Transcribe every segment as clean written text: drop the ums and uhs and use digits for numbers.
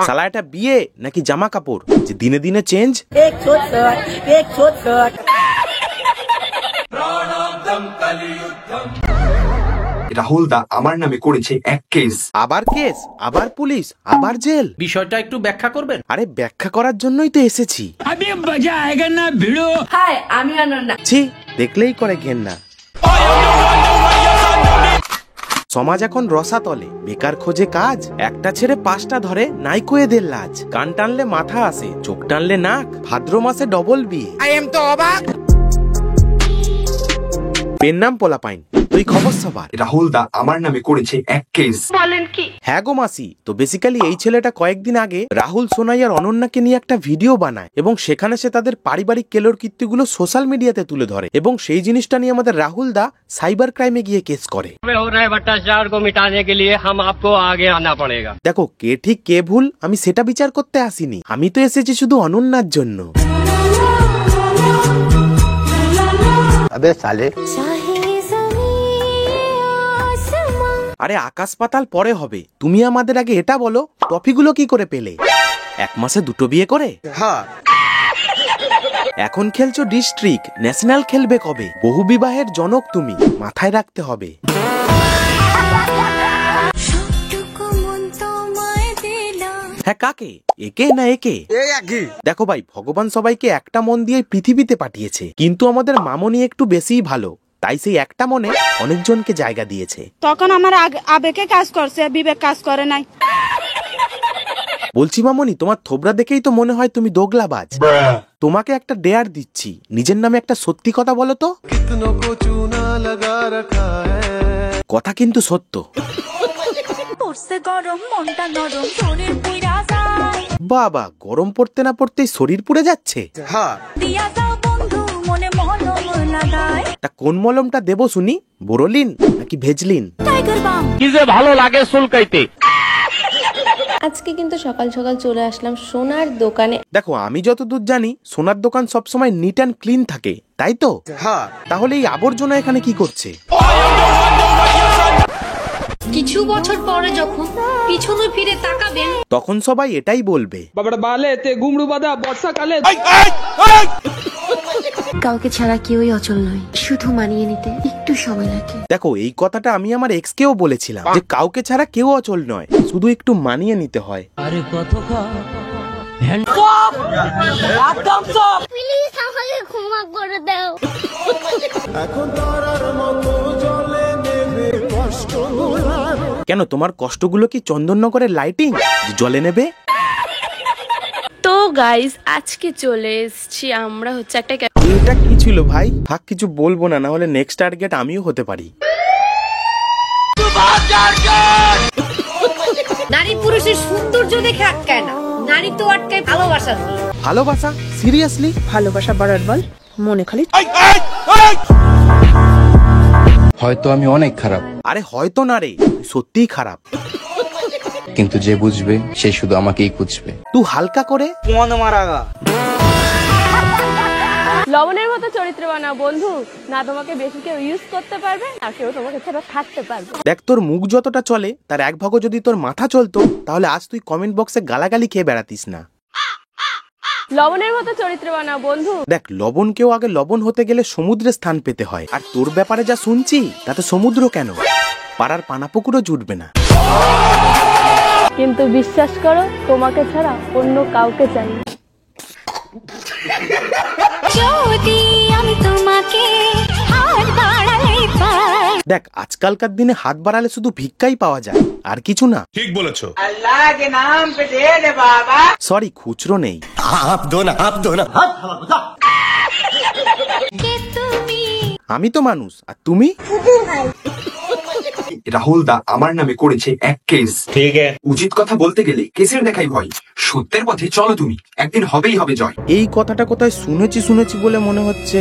শালা এটা বিয়ে নাকি জামা কাপড় যে দিনে দিনে চেঞ্জ? রাহুল দা আমার নামে করেছে এক কেস। আবার কেস, আবার পুলিশ, আবার জেল। বিষয়টা একটু ব্যাখ্যা করবেন? আরে ব্যাখ্যা করার জন্যই তো এসেছি। হাই, আমি অনন্যা। ছি, দেখলেই করে ঘেন্না। সমাজ এখন রসাতলে, বেকার খোঁজে কাজ, একটা ছেড়ে পাঁচটা ধরে নাইকো এদের লাজ। কান টানলে মাথা আসে, চোখ টানলে নাক, ভাদ্র মাসে ডবল বিয়ে। তো অবাক। পেন নাম পোলাপাইন, তুই খবর সবার। রাহুল দা আমার নামে করেছে এক কেস। বলেন কি? হ্যাঁ গো মাসি, তো বেসিক্যালি এই ছেলেটা কয়েকদিন আগে রাহুল, সোনাই আর অনন্যাকে নিয়ে একটা ভিডিও বানায় এবং সেখানে সে তাদের পারিবারিক কেলোর কীর্তিগুলো সোশ্যাল মিডিয়াতে তুলে ধরে এবং সেই জিনিসটা নিয়ে আমাদের রাহুল দা সাইবার ক্রাইমে গিয়ে কেস করে। দেখো কে ঠিক কে ভুল আমি সেটা বিচার করতে আসিনি, আমি তো এসেছি শুধু অনন্যার জন্য। अबे साले। আরে আকাশ পাতাল পরে হবে, তুমি আমাদের আগে এটা বলো টপিগুলো কি করে পেলে? এক মাসে দুটো বিয়ে করে? हाँ। এখন খেলছো ডিস্ট্রিক্ট, ন্যাশনাল খেলবে কবে? বহু বিবাহের জনক তুমি, মাথায় রাখতে হবে। হ্যাঁ কাকে, একে না একে? দেখো ভাই, ভগবান সবাইকে একটা মন দিয়ে পৃথিবীতে পাঠিয়েছে, কিন্তু আমাদের মামনি একটু বেশিই ভালো, তাই সেই একটা মনে অনেকজনকে জায়গা দিয়েছে। তখন আমার আবেগে কাজ করছে, বিবেক কাজ করে নাই। বলছি মামনি, তোমার থোবরা দেখেই তো মনে হয় তুমি দোগলাবাজ। তোমাকে একটা ডেয়ার দিচ্ছি, নিজের নামে একটা সত্যি কথা বলো তো। কথা কিন্তু সত্য। বাবা, গরম পড়তে না পড়তেই শরীর পুড়ে যাচ্ছে। তা কোন মলমটা দেবো শুনি, বোরোলিন নাকি ভেজলিন? ভালো লাগে চুলকাইতে। আজকে কিন্তু সকাল সকাল চলে আসলাম সোনার দোকানে। দেখো আমি যতদূর জানি সোনার দোকান সবসময় নিট অ্যান্ড ক্লিন থাকে, তাই তো? তাহলে এই আবর্জনা এখানে কি করছে? কিছু বছর পরে যখন পিছনে ফিরে তাকাবেন তখন সবাই এটাই বলবে, কাউকে ছাড়া কেউই অচল নয়, শুধু মানিয়ে নিতে একটু সময় লাগে। দেখো এই কথাটা আমি আমার এক্সকেও বলেছিলাম যে কাউকে ছাড়া কেউ অচল নয়, শুধু একটু মানিয়ে নিতে হয়। আরে কত প্লিজ আমাকে ক্ষমা করে দাও। কেন, তোমার কষ্টগুলো কি চন্দননগরের লাইটিং জলে নেবে? তো গাইস, আজকে চলে এসেছি আমরা হচ্ছে একটা। এটা কি ছিল ভাই? থাক কিছু বলবো না, না হলে নেক্সট টার্গেট আমিও হতে পারি। নারী পুরুষের সৌন্দর্য দেখে আটকায় না, নারী তো আটকায় ভালোবাসা। ভালোবাসা? সিরিয়াসলি? ভালোবাসা বাড়ার বল, মনে খালি। হয়তো আমি অনেক খারাপ, আরে হয়তো না রে, তুই সত্যিই খারাপ, কিন্তু যে বুঝবে সে শুধু আমাকেই খুঁজবে। তুই হালকা করে লবণের মতো চরিত্র বানাও বন্ধু, না তোমাকে বেশি কেউ ইউজ করতে পারবে আর কেউ তোমাকে ছাড়া থাকতে পারবে। দেখ তোর মুখ যতটা চলে তার এক ভাগও যদি তোর মাথা চলতো, তাহলে আজ তুই কমেন্ট বক্সে গালাগালি খেয়ে বেড়াতিস না। লবণের মতো চরিত্র বানাও বন্ধু। দেখ লবণকেও আগে লবণ হতে গেলে সমুদ্রে স্থান পেতে হয়, আর তোর ব্যাপারে যা শুনছি তাতে সমুদ্র কেন, পাড়ার পানাপুকুরও জুটবে না। কিন্তু বিশ্বাস করো, তোমাকে ছাড়া অন্য কাউকে চাই না। দেখ আজকালকার দিনে হাত বাড়ালে শুধু ভিক্ষাই পাওয়া যায়, আর কিছু না। ঠিক বলেছো। আল্লাহ কে নাম পে দে দে বাবা। সরি, খুচরো নেই। আমি তো মানুষ, আর তুমি? রাহুল দা আমার নামে করেছে এক কেস। ঠিক আছে, উচিত কথা বলতে গেলে কেসের দেখাই ভয়, সত্যের পথে চলো তুমি, একদিন হবেই হবে জয়। এই কথাটা কোথায় শুনেছি বলে মনে হচ্ছে।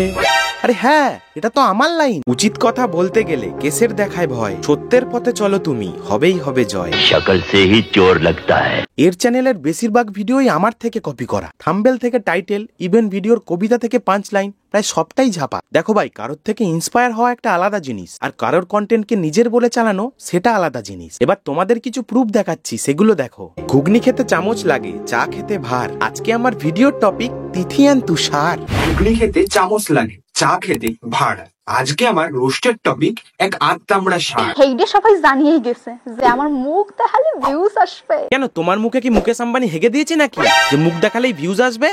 আরে হ্যাঁ, এটা তো আমার লাইন। উচিত কথা বলতে গেলে কেসের দেখায় ভয়, সত্যের পথে চলো তুমি, হবেই হবে জয়। শক্ল সে হি চোর লাগতা হ্যায়। এর চ্যানেলের বেশিরভাগ ভিডিওই আমার থেকে কপি করা, থাম্বনেল থেকে টাইটেল, ইভেন ভিডিওর কবিতা থেকে পাঁচ লাইন প্রায় সবটাই ঝাপা। দেখো ভাই, কারোর থেকে ইন্সপায়ার হওয়া একটা আলাদা জিনিস, আর কারোর কন্টেন্টকে নিজের বলে চালানো সেটা আলাদা জিনিস। এবার তোমাদের কিছু প্রুফ দেখাচ্ছি, সেগুলো দেখো। ঘুগনি খেতে চামচ লাগে, চা খেতে ভার। আজকে আমার ভিডিওর টপিক তিথি অ্যান্ড তুষার। ঘুগনি খেতে চামচ লাগে, চা খেতে ভাড়। আজকে আমার রোস্টের টপিক এক আত্মামড়া সার। হেইডে সবাই জানিয়েই গেছে যে আমার মুখ দেখালে ভিউজ আসবে। কেন, তোমার মুখে কি মুকেশ আম্বানি হেগে দিয়েছে নাকি যে মুখ দেখালেই ভিউজ আসবে?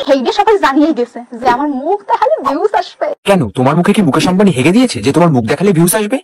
হেইডে সবাই জানিয়েই গেছে যে আমার মুখ দেখালে ভিউজ আসবে। কেন, তোমার মুখে কি মুকেশ আম্বানি হেগে দিয়েছে যে তোমার মুখ দেখালে ভিউজ আসবে?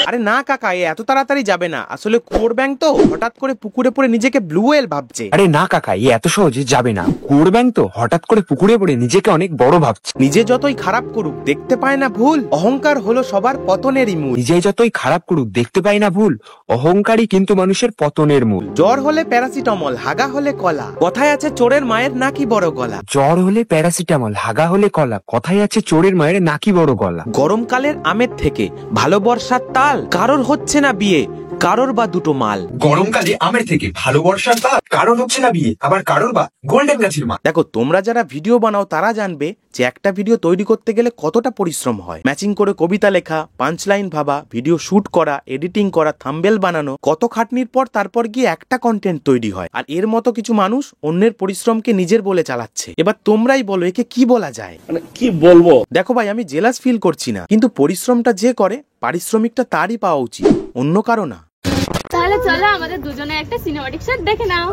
আরে না কাকা, এত তাড়াতাড়ি যাবে না। আসলে কুয়োর ব্যাং তো হঠাৎ করে পুকুরে পড়ে নিজেকে ব্লু ওয়েল ভাবছে। আরে না কাকা, এত সহজে যাবে না। কুয়োর তো হঠাৎ করে পুকুরে পড়ে নিজেকে অনেক বড় ভাবছে। নিজে যতই খারাপ করুক দেখতে পায় না ভুল, অহংকার হলো সবার পতনেরই মূল। নিজে যতই খারাপ করুক দেখতে পাই না ভুল, অহংকারই কিন্তু মানুষের পতনের মূল। জ্বর হলে প্যারাসিটামল, হাগা হলে কলা। কথায় আছে চোরের মায়ের নাকি বড় গলা। জ্বর হলে প্যারাসিটামল, হাগা হলে কলা। কথায় আছে চোরের মায়ের নাকি বড় গলা। গরমকালের আমের থেকে ভালো বর্ষার তাল। কারোর হচ্ছে না বিয়ে, কারোর বা দুটো মাল। গরমকালে আমের থেকে ভালো বর্ষার তাল, কারোর হচ্ছে না বিয়ে, আবার কারোর বা গোল্ডেন গাছের মা। দেখো, তোমরা যারা ভিডিও বানাও তারা জানবে যে একটা ভিডিও তৈরি করতে গেলে কতটা পরিশ্রম হয়। ম্যাচিং করে কবিতা লেখা, পাঞ্চ লাইন ভাবা, ভিডিও শুট করা, এডিটিং করা, থাম্বনেল বানানো, কত খাটনির পর তারপর গিয়ে একটা কন্টেন্ট তৈরি হয়। আর এর মতো কিছু মানুষ অন্যের পরিশ্রমকে নিজের বলে চালাচ্ছে। এবার তোমরাই বলো, একে কি বলা যায়? মানে কি বলবো? দেখো ভাই, আমি জেলাস ফিল করছি না, কিন্তু পরিশ্রমটা যে করে পারিশ্রমিকটা তারই পাওয়া উচিত, অন্য কারো না। তাহলে চলো আমাদের দুজনে একটা সিনেমাটিক শট দেখে নাও।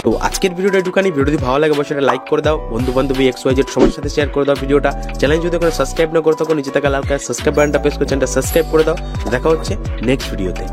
তো আজকের ভিডিওটা একটুখানি, ভিডিও যদি ভালো লাগে অবশ্যই লাইক করে দাও, বন্ধু বান্ধবী XYZ সবার সাথে শেয়ার করে দাও ভিডিওটা। চ্যানেল যদি কোনো সাবস্ক্রাইব না করে থাকো, নিচে থাকা লাল কালার সাবস্ক্রাইব বাটনটা প্রেস করে চ্যানেলটা সাবস্ক্রাইব করে দাও। দেখা হচ্ছে নেক্সট ভিডিওতে।